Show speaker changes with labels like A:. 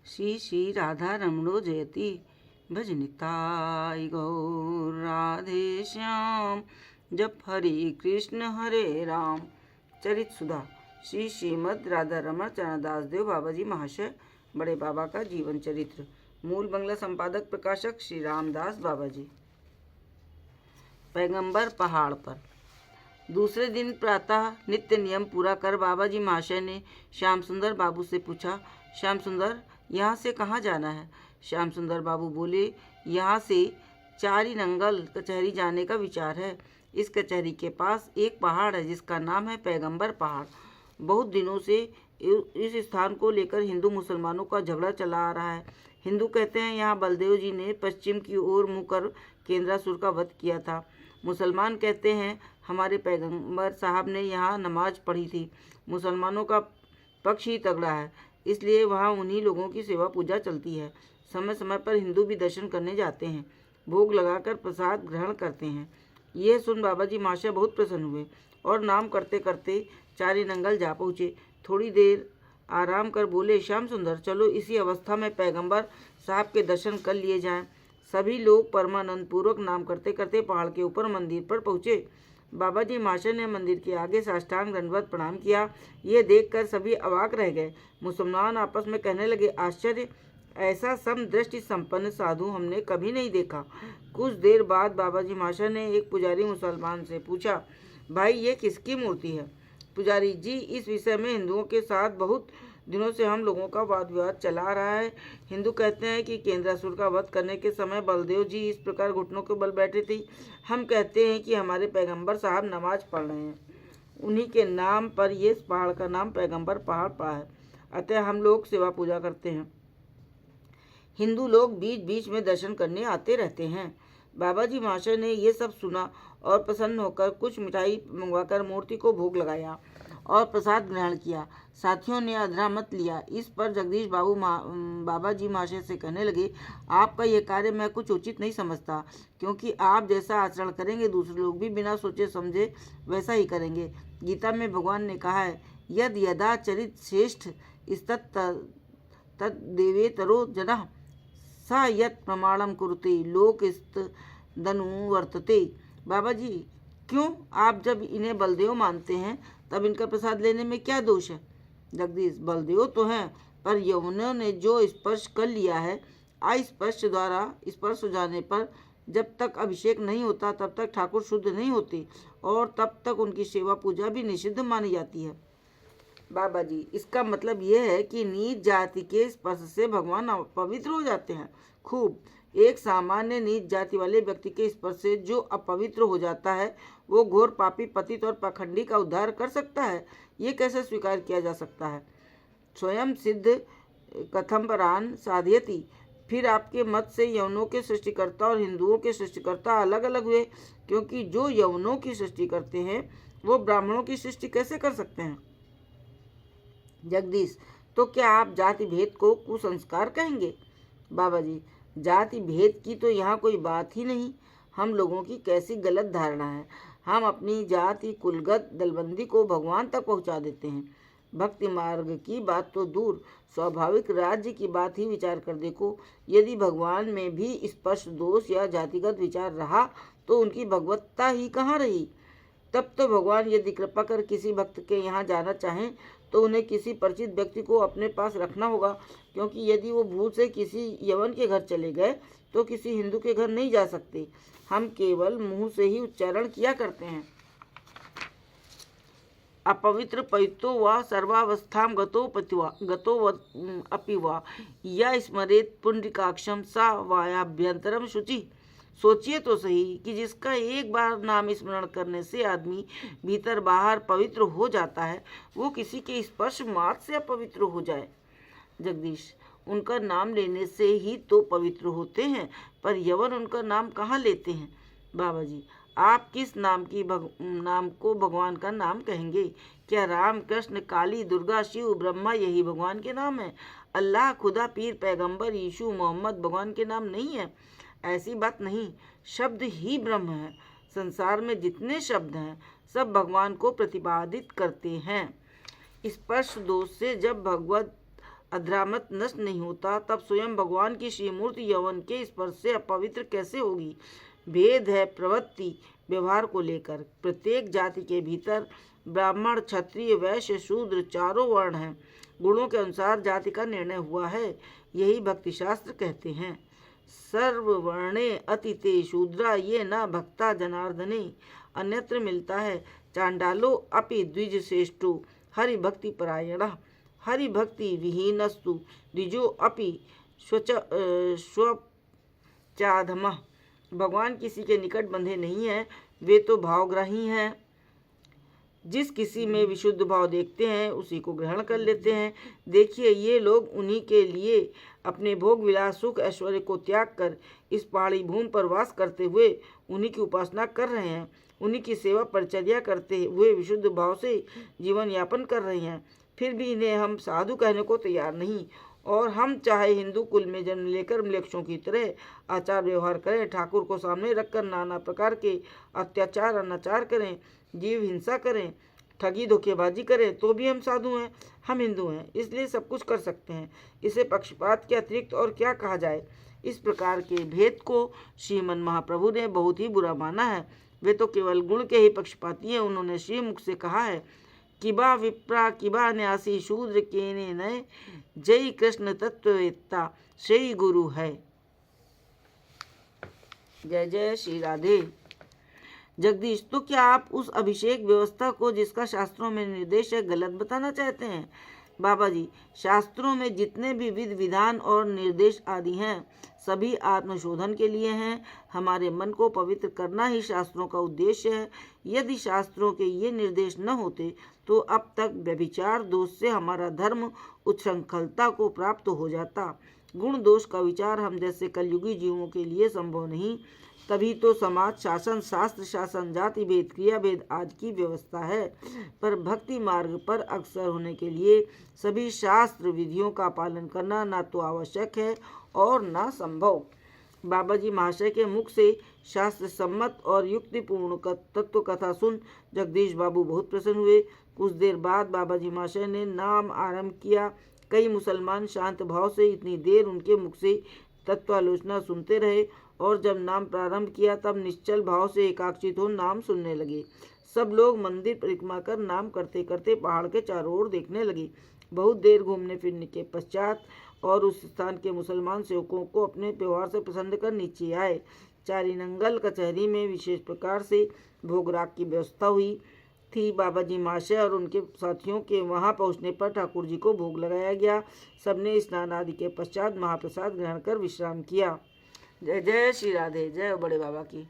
A: श्री श्री राधा रमणो जयति भज निताय गौर राधे श्याम। जप हरे कृष्ण राम। चरित सुधा श्री श्रीमद राधा रमण चरणदास देव बाबा जी महाशय बड़े बाबा का जीवन चरित्र। मूल बंगला संपादक प्रकाशक श्री रामदास बाबा जी। पैगंबर पहाड़ पर। दूसरे दिन प्रातः नित्य नियम पूरा कर बाबा जी महाशय ने श्याम सुंदर बाबू से पूछा, श्याम सुंदर, यहाँ से कहाँ जाना है? श्याम सुंदर बाबू बोले, यहाँ से चारी नंगल कचहरी जाने का विचार है। इस कचहरी के पास एक पहाड़ है जिसका नाम है पैगंबर पहाड़। बहुत दिनों से इस स्थान को लेकर हिंदू मुसलमानों का झगड़ा चला आ रहा है। हिंदू कहते हैं यहाँ बलदेव जी ने पश्चिम की ओर मुँह कर केंद्रासुर का वध किया था। मुसलमान कहते हैं हमारे पैगंबर साहब ने यहाँ नमाज पढ़ी थी। मुसलमानों का पक्ष ही तगड़ा है, इसलिए वहाँ उन्हीं लोगों की सेवा पूजा चलती है। समय समय पर हिंदू भी दर्शन करने जाते हैं, भोग लगाकर प्रसाद ग्रहण करते हैं। यह सुन बाबा जी महाशय बहुत प्रसन्न हुए और नाम करते करते चारी नंगल जा पहुँचे। थोड़ी देर आराम कर बोले, श्याम सुंदर, चलो इसी अवस्था में पैगंबर साहब के दर्शन कर लिए जाएं। सभी लोग परमानंद पूर्वक नाम करते करते पहाड़ के ऊपर मंदिर पर पहुँचे। बाबा जी महाशय ने मंदिर के आगे साष्टांग दंडवत प्रणाम किया। ये देखकर सभी अवाक रह गए। मुसलमान आपस में कहने लगे, आश्चर्य, ऐसा समदृष्टि संपन्न साधु हमने कभी नहीं देखा। कुछ देर बाद बाबा जी महाशय ने एक पुजारी मुसलमान से पूछा, भाई ये किसकी मूर्ति है? पुजारी जी, इस विषय में हिंदुओं के साथ बहुत दिनों से हम लोगों का वाद विवाद चला आ रहा है। हिंदू कहते हैं कि केंद्रासुर का वध करने के समय बलदेव जी इस प्रकार घुटनों के बल बैठे थे। हम कहते हैं कि हमारे पैगंबर साहब नमाज पढ़ रहे हैं, उन्हीं के नाम पर ये पहाड़ का नाम पैगंबर पहाड़ पड़ा है। अतः हम लोग सेवा पूजा करते हैं। हिंदू लोग बीच बीच में दर्शन करने आते रहते हैं। बाबा जी महाशय ने ये सब सुना और प्रसन्न होकर कुछ मिठाई मंगवाकर मूर्ति को भोग लगाया और प्रसाद ग्रहण किया। साथियों ने अधरा मत लिया। इस पर जगदीश बाबू बाबा जी महाशय से कहने लगे, आपका यह कार्य मैं कुछ उचित नहीं समझता, क्योंकि आप जैसा आचरण करेंगे दूसरे लोग भी बिना सोचे समझे वैसा ही करेंगे। गीता में भगवान ने कहा है, यद यदा चरित श्रेष्ठ तद देवेतरो जनः सा यत प्रमाणम कुरुते लोक दनु वर्तते। बाबा जी, क्यों आप जब इन्हें बलदेव मानते हैं तब इनका प्रसाद लेने में क्या दोष है? जगदीश, बलदेव तो हैं, पर यमुना ने जो स्पर्श कर लिया है, अस्पर्श द्वारा स्पर्श हो जाने पर जब तक अभिषेक नहीं होता तब तक ठाकुर शुद्ध नहीं होते और तब तक उनकी सेवा पूजा भी निषिद्ध मानी जाती है। बाबा जी, इसका मतलब यह है कि नीच जाति के स्पर्श से भगवान अपवित्र हो जाते हैं। खूब। एक सामान्य नीच जाति वाले व्यक्ति के स्पर्श से जो अपवित्र हो जाता है वो घोर पापी, पतित और पाखंडी का उद्धार कर सकता है। ये कैसे स्वीकार किया जा सकता है? स्वयं सिद्ध कथम्बरान साधयति। फिर आपके मत से यवनों के सृष्टिकर्ता और हिंदुओं के सृष्टिकर्ता अलग अलग हुए, क्योंकि जो यवनों की सृष्टि करते हैं वो ब्राह्मणों की सृष्टि कैसे कर सकते हैं? जगदीश, तो क्या आप जाति भेद को कुसंस्कार कहेंगे? बाबा जी, जाति भेद की तो यहाँ कोई बात ही नहीं। हम लोगों की कैसी गलत धारणा है। हम अपनी जाति कुलगत दलबंदी को भगवान तक पहुँचा देते हैं। भक्ति मार्ग की बात तो दूर, स्वाभाविक राज्य की बात ही विचार कर देखो। यदि भगवान में भी स्पर्श दोष या जातिगत विचार रहा तो उनकी भगवत्ता ही कहाँ रही? तब तो भगवान यदि कृपा कर किसी भक्त के यहाँ जाना चाहें तो उन्हें किसी परिचित व्यक्ति को अपने पास रखना होगा, क्योंकि यदि वो भूल से किसी यवन के घर चले गए तो किसी हिंदू के घर नहीं जा सकते। हम केवल मुंह से ही उच्चारण किया करते हैं। अपवित्र पवित्रो वा सर्वावस्थां गतो अपि वा या स्मरेत पुंडरीकाक्षम सा वायाभ्यंतरम शुचि। सोचिए तो सही कि जिसका एक बार नाम स्मरण करने से आदमी भीतर बाहर पवित्र हो जाता है, वो किसी के स्पर्श मात्र से अपवित्र हो जाए। जगदीश, उनका नाम लेने से ही तो पवित्र होते हैं, पर यवन उनका नाम कहाँ लेते हैं? बाबा जी, आप किस नाम को भगवान का नाम कहेंगे? क्या राम, कृष्ण, काली, दुर्गा, शिव, ब्रह्मा यही भगवान के नाम है? अल्लाह, खुदा, पीर, पैगंबर, यीशु, मोहम्मद भगवान के नाम नहीं है? ऐसी बात नहीं। शब्द ही ब्रह्म है। संसार में जितने शब्द हैं सब भगवान को प्रतिपादित करते हैं। स्पर्श दोष से जब भगवत अध्रामत नष्ट नहीं होता, तब स्वयं भगवान की श्रीमूर्ति यौवन के स्पर्श से अपवित्र कैसे होगी। भेद है प्रवृत्ति व्यवहार को लेकर। प्रत्येक जाति के भीतर ब्राह्मण, क्षत्रिय, वैश्य, शूद्र चारों वर्ण हैं। गुणों के अनुसार जाति का निर्णय हुआ है। यही भक्ति शास्त्र कहते हैं। सर्ववर्णे अतिते शूद्रा ये न भक्ता जनार्दने। अन्यत्र मिलता है चांडालो अपि द्विज श्रेष्ठो हरि भक्ति परायण। हरि भक्ति विहीनस्तु द्विजो अपि स्वचाधम। भगवान किसी के निकट बंधे नहीं हैं, वे तो भावग्राही हैं। जिस किसी में विशुद्ध भाव देखते हैं उसी को ग्रहण कर लेते हैं। देखिए, ये लोग उन्हीं के लिए अपने भोग विलास सुख ऐश्वर्य को त्याग कर इस पहाड़ी भूमि पर वास करते हुए उन्हीं की उपासना कर रहे हैं। उन्हीं की सेवा परिचर्या करते हुए विशुद्ध भाव से जीवन यापन कर रहे हैं। फिर भी इन्हें हम साधु कहने को तैयार नहीं। और हम चाहे हिंदू कुल में जन्म लेकर मलेच्छों की तरह आचार व्यवहार करें, ठाकुर को सामने रखकर नाना प्रकार के अत्याचार अनाचार करें, जीव हिंसा करें, ठगी धोखेबाजी करें, तो भी हम साधु हैं, हम हिंदू हैं, इसलिए सब कुछ कर सकते हैं। इसे पक्षपात के अतिरिक्त और क्या कहा जाए। इस प्रकार के भेद को श्रीमन महाप्रभु ने बहुत ही बुरा माना है। वे तो केवल गुण के ही पक्षपाती हैं। उन्होंने श्रीमुख से कहा है, किबा विप्रा किबा न्यासी शूद्र केने नय जय कृष्ण तत्ववेत्ता श्री गुरु है। जय जय श्री राधे। जगदीश, तो क्या आप उस अभिषेक व्यवस्था को जिसका शास्त्रों में निर्देश है गलत बताना चाहते हैं? बाबा जी, शास्त्रों में जितने भी विधि विधान और निर्देश आदि हैं सभी आत्मशोधन के लिए हैं। हमारे मन को पवित्र करना ही शास्त्रों का उद्देश्य है। यदि शास्त्रों के ये निर्देश न होते तो अब तक व्यभिचार दोष से हमारा धर्म उच्छृंखलता को प्राप्त हो जाता। गुण दोष का विचार हम जैसे कलयुगी जीवों के लिए संभव नहीं। तभी तो समाज शासन, शास्त्र शासन, जाति भेद, क्रिया भेद आदि की व्यवस्था है। पर भक्ति मार्ग पर अग्रसर होने के लिए सभी शास्त्र विधियों का पालन करना ना तो आवश्यक है और ना संभव। बाबा जी महाशय के मुख से शास्त्र सम्मत और युक्तिपूर्ण तत्व कथा सुन जगदीश बाबू बहुत प्रसन्न हुए। कुछ देर बाद बाबा जी महाशय ने नाम आरंभ किया। कई मुसलमान शांत भाव से इतनी देर उनके मुख से तत्वालोचना सुनते रहे और जब नाम प्रारंभ किया तब निश्चल भाव से एकाग्रचित हो नाम सुनने लगे। सब लोग मंदिर परिक्रमा कर नाम करते करते पहाड़ के चारों ओर देखने लगे। बहुत देर घूमने फिरने के पश्चात और उस स्थान के मुसलमान सेवकों को अपने व्यवहार से पसंद कर नीचे आए। चारीनंगल कचहरी में विशेष प्रकार से भोगराग की व्यवस्था हुई थी। बाबा जी महाशय और उनके साथियों के वहां पहुंचने पर ठाकुर जी को भोग लगाया गया। सबने स्नान आदि के पश्चात महाप्रसाद ग्रहण कर विश्राम किया। जय जय श्री राधे। जय बड़े बाबा की।